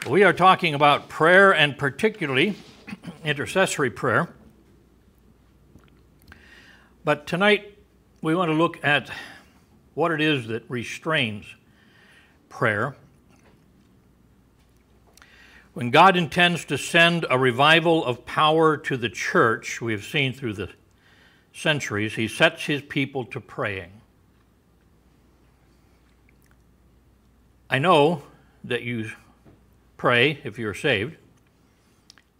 We are talking about prayer, and particularly intercessory prayer. But tonight we want to look at what it is that restrains prayer. When God intends to send a revival of power to the church, we have seen through the centuries, he sets his people to praying. I know that you pray if you're saved,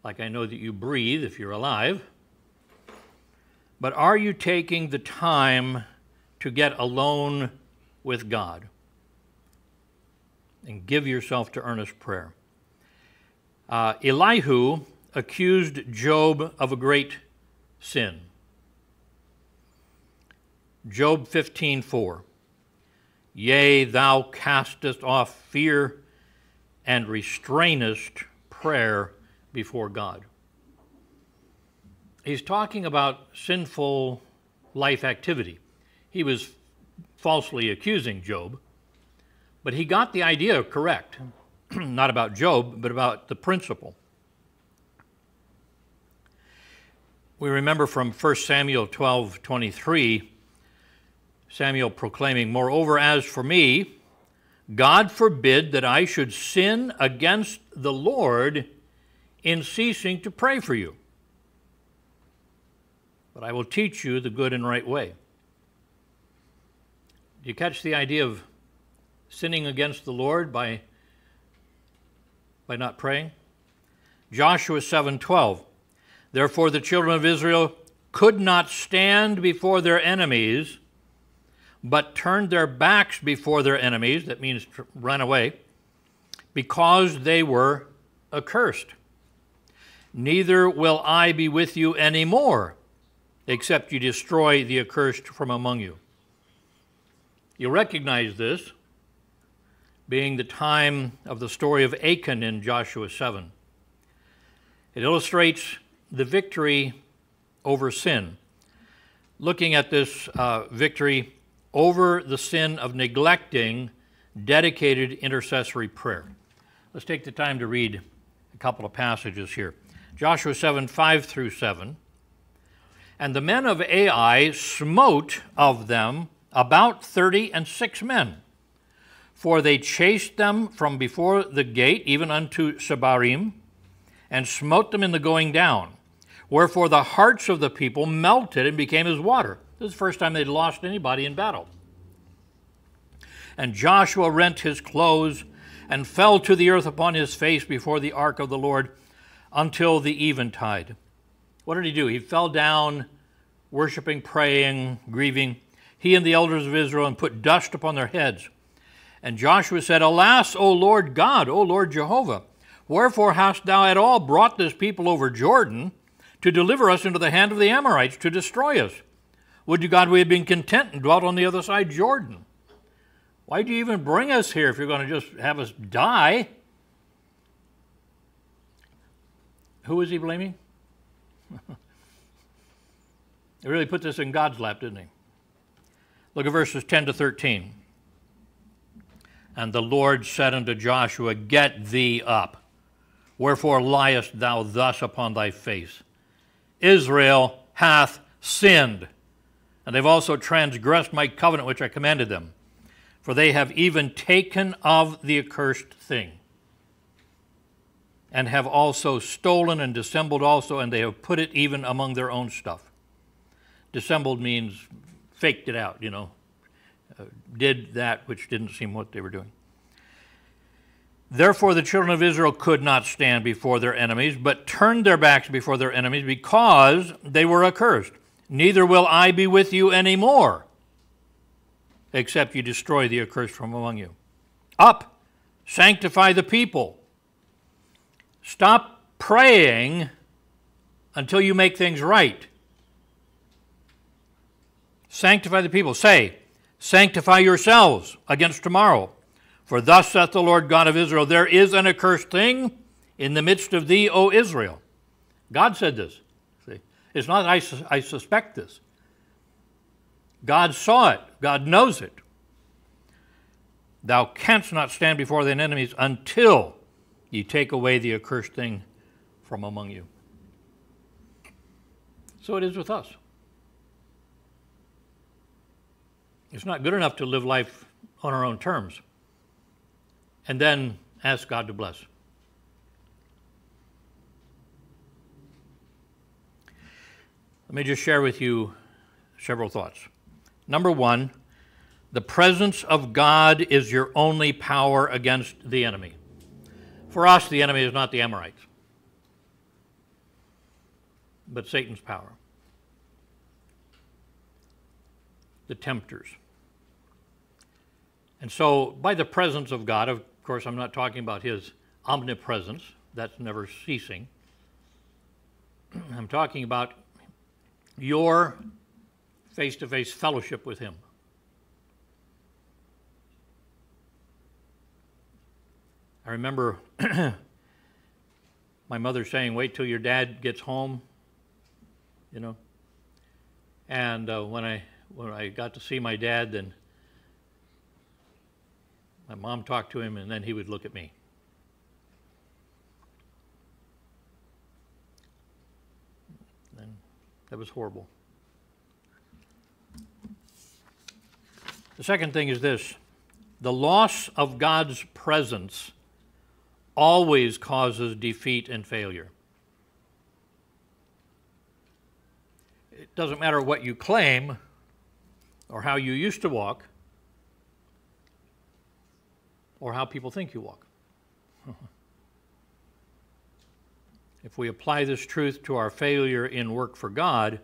like I know that you breathe if you're alive, but are you taking the time to get alone with God and give yourself to earnest prayer? Elihu accused Job of a great sin. Job 15:4. Yea, thou castest off fear and restrainest prayer before God. He's talking about sinful life activity. He was falsely accusing Job, but he got the idea correct. Not about Job, but about the principle. We remember from 1 Samuel 12:23, Samuel proclaiming, "Moreover, as for me, God forbid that I should sin against the Lord in ceasing to pray for you. But I will teach you the good and right way." Do you catch the idea of sinning against the Lord by not praying? Joshua 7:12. Therefore the children of Israel could not stand before their enemies, but turned their backs before their enemies, that means run away, because they were accursed. Neither will I be with you any more, except you destroy the accursed from among you. You recognize this, being the time of the story of Achan in Joshua 7. It illustrates the victory over sin. Looking at this victory over the sin of neglecting dedicated intercessory prayer. Let's take the time to read a couple of passages here. Joshua 7:5-7. And the men of Ai smote of them about 36 men, for they chased them from before the gate even unto Sebarim, and smote them in the going down. Wherefore the hearts of the people melted and became as water. This is the first time they'd lost anybody in battle. And Joshua rent his clothes and fell to the earth upon his face before the ark of the Lord until the eventide. What did he do? He fell down, worshiping, praying, grieving, he and the elders of Israel, and put dust upon their heads. And Joshua said, Alas, O Lord God, O Lord Jehovah, wherefore hast thou at all brought this people over Jordan to deliver us into the hand of the Amharites to destroy us? Would to God we had been content and dwelt on the other side Jordan. Why do you even bring us here if you're going to just have us die? Who is he blaming? He really put this in God's lap, didn't he? Look at verses 10-13. And the Lord said unto Joshua, Get thee up. Wherefore liest thou thus upon thy face? Israel hath sinned, and they've also transgressed my covenant which I commanded them. For they have even taken of the accursed thing, and have also stolen and dissembled also, and they have put it even among their own stuff. Dissembled means faked it out, did that which didn't seem what they were doing. Therefore the children of Israel could not stand before their enemies, but turned their backs before their enemies, because they were accursed. Neither will I be with you any more, except you destroy the accursed from among you. Up, sanctify the people. Stop praying until you make things right. Sanctify the people. Say, sanctify yourselves against tomorrow. For thus saith the Lord God of Israel, there is an accursed thing in the midst of thee, O Israel. God said this. See? It's not that I suspect this. God saw it. God knows it. Thou canst not stand before thine enemies until ye take away the accursed thing from among you. So it is with us. It's not good enough to live life on our own terms and then ask God to bless. Let me just share with you several thoughts. Number one, the presence of God is your only power against the enemy. For us, the enemy is not the Amharites, but Satan's power, the tempters. And so, by the presence of God, of course, I'm not talking about his omnipresence, that's never ceasing. I'm talking about your face-to-face fellowship with him. I remember my mother saying, wait till your dad gets home, you know. And when I got to see my dad, then my mom talked to him, and then he would look at me. And that was horrible. The second thing is this: the loss of God's presence always causes defeat and failure. It doesn't matter what you claim or how you used to walk or how people think you walk. If we apply this truth to our failure in work for God,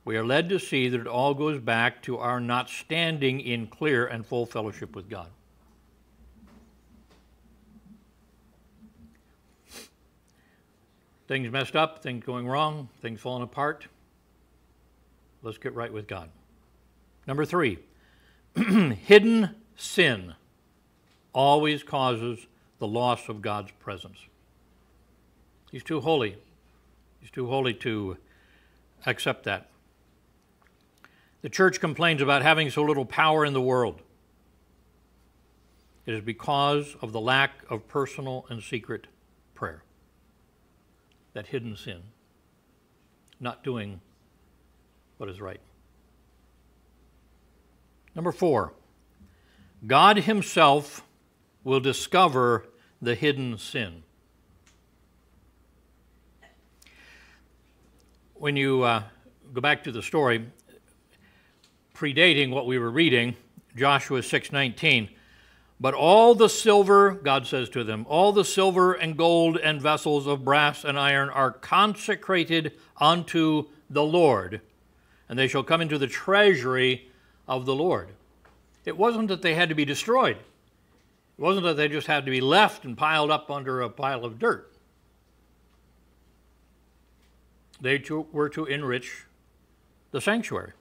we are led to see that it all goes back to our not standing in clear and full fellowship with God. Things messed up, things going wrong, things falling apart. Let's get right with God. Number three, hidden sin always causes the loss of God's presence. He's too holy. He's too holy to accept that. The church complains about having so little power in the world. It is because of the lack of personal and secret prayer. That hidden sin, not doing what is right. Number four, God himself will discover the hidden sin. When you go back to the story, predating what we were reading, Joshua 6:19, but all the silver, God says to them, all the silver and gold and vessels of brass and iron are consecrated unto the Lord, and they shall come into the treasury of the Lord. It wasn't that they had to be destroyed. It wasn't that they just had to be left and piled up under a pile of dirt. They were to enrich the sanctuary.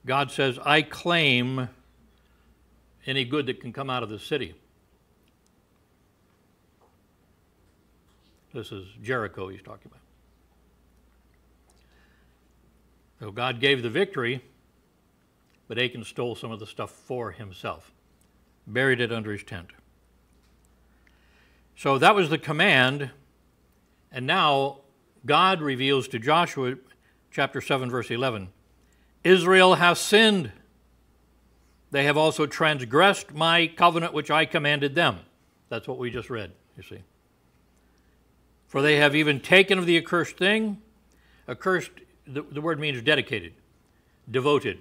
God says, I claim any good that can come out of the city. This is Jericho he's talking about. So God gave the victory, but Achan stole some of the stuff for himself, buried it under his tent. So that was the command, and now God reveals to Joshua, chapter 7, verse 11, Israel hath sinned. They have also transgressed my covenant which I commanded them. That's what we just read, you see. For they have even taken of the accursed thing. Accursed, the word means dedicated, devoted.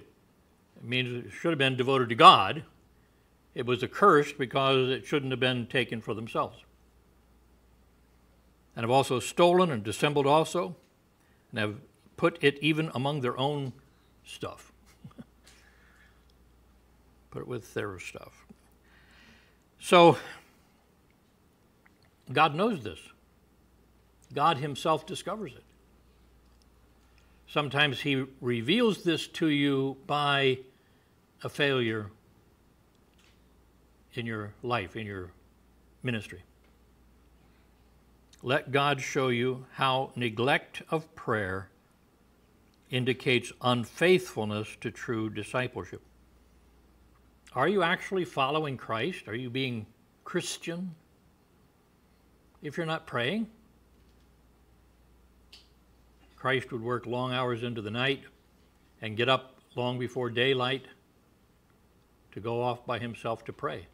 It means it should have been devoted to God. It was accursed because it shouldn't have been taken for themselves. And have also stolen and dissembled also, and have put it even among their own stuff. Put it with their stuff. So, God knows this. God himself discovers it. Sometimes he reveals this to you by a failure in your life, in your ministry. Let God show you how neglect of prayer indicates unfaithfulness to true discipleship. Are you actually following Christ? Are you being Christian? If you're not praying, Christ would work long hours into the night and get up long before daylight to go off by himself to pray.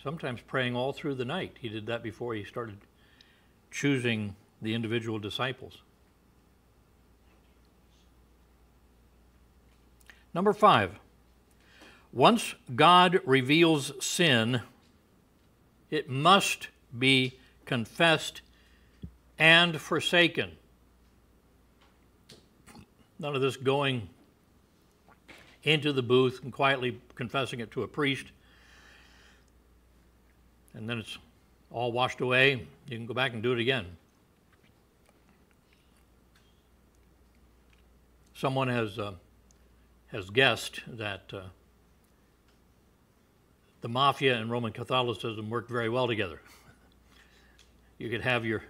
Sometimes praying all through the night. He did that before he started choosing the individual disciples. Number 5, once God reveals sin, it must be confessed and forsaken. None of this going into the booth and quietly confessing it to a priest, and then it's all washed away. You can go back and do it again. Someone has guessed that the mafia and Roman Catholicism worked very well together. You could have your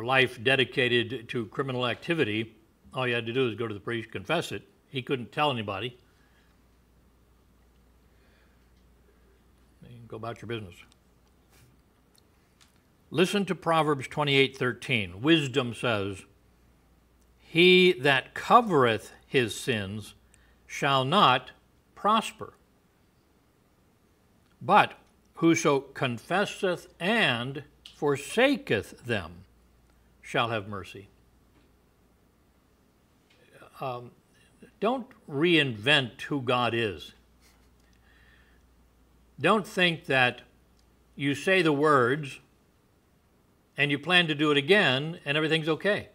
life dedicated to criminal activity. All you had to do is go to the priest, confess it. He couldn't tell anybody. You can go about your business. Listen to Proverbs 28:13. Wisdom says, "He that covereth his sins shall not prosper. But whoso confesseth and forsaketh them shall have mercy." Don't reinvent who God is. Don't think that you say the words and you plan to do it again and everything's okay.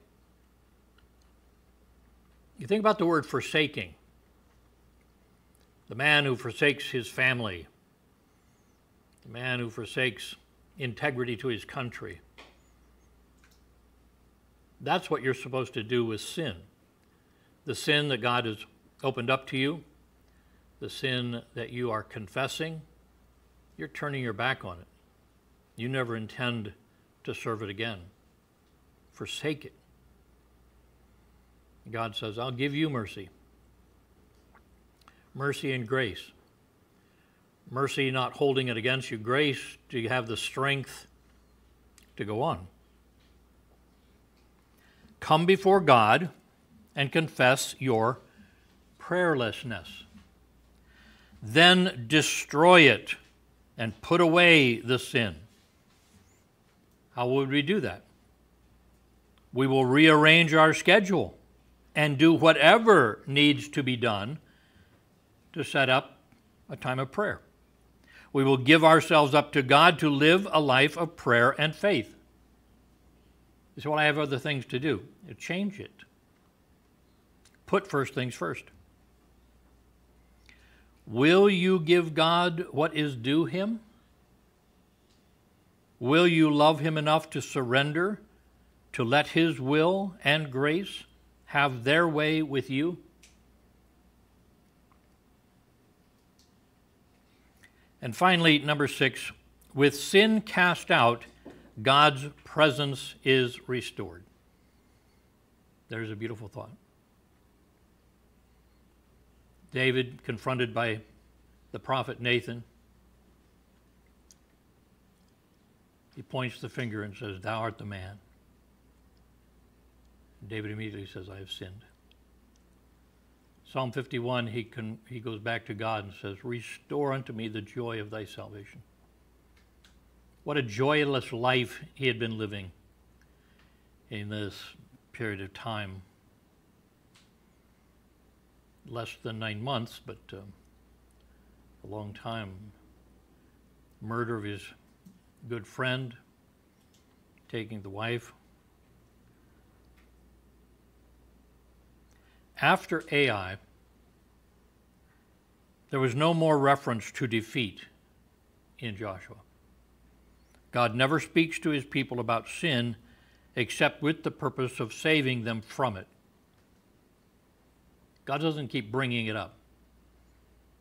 You think about the word forsaking. The man who forsakes his family, the man who forsakes integrity to his country. That's what you're supposed to do with sin. The sin that God has opened up to you, the sin that you are confessing, you're turning your back on it. You never intend to serve it again. Forsake it. God says, I'll give you mercy. Mercy and grace. Mercy not holding it against you. Grace to have the strength to go on. Come before God and confess your prayerlessness. Then destroy it and put away the sin. How would we do that? We will rearrange our schedule and do whatever needs to be done to set up a time of prayer. We will give ourselves up to God to live a life of prayer and faith. You say, well, I have other things to do. Change it. Put first things first. Will you give God what is due him? Will you love him enough to surrender, to let his will and grace have their way with you? And finally, number 6, with sin cast out, God's presence is restored. There's a beautiful thought. David, confronted by the prophet Nathan, he points the finger and says, "Thou art the man." And David immediately says, "I have sinned." Psalm 51, he goes back to God and says, "Restore unto me the joy of thy salvation." What a joyless life he had been living in this period of time. Less than 9 months, but a long time. Murder of his good friend, taking the wife. After Ai, there was no more reference to defeat in Joshua. God never speaks to his people about sin except with the purpose of saving them from it. God doesn't keep bringing it up.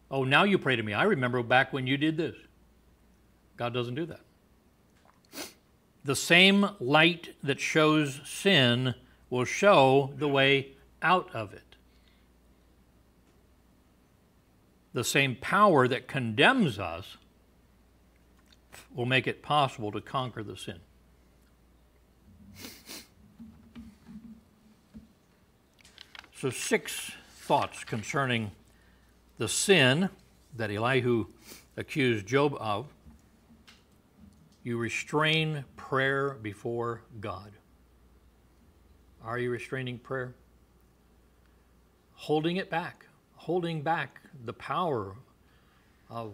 Oh, now you pray to me. I remember back when you did this. God doesn't do that. The same light that shows sin will show the way out of it. the same power that condemns us will make it possible to conquer the sin. So 6 thoughts concerning the sin that Elihu accused Job of. You restrain prayer before God. Are you restraining prayer? Holding it back, holding back the power of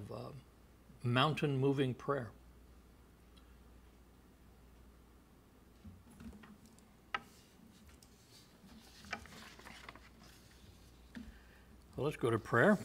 mountain-moving prayer. Well, let's go to prayer.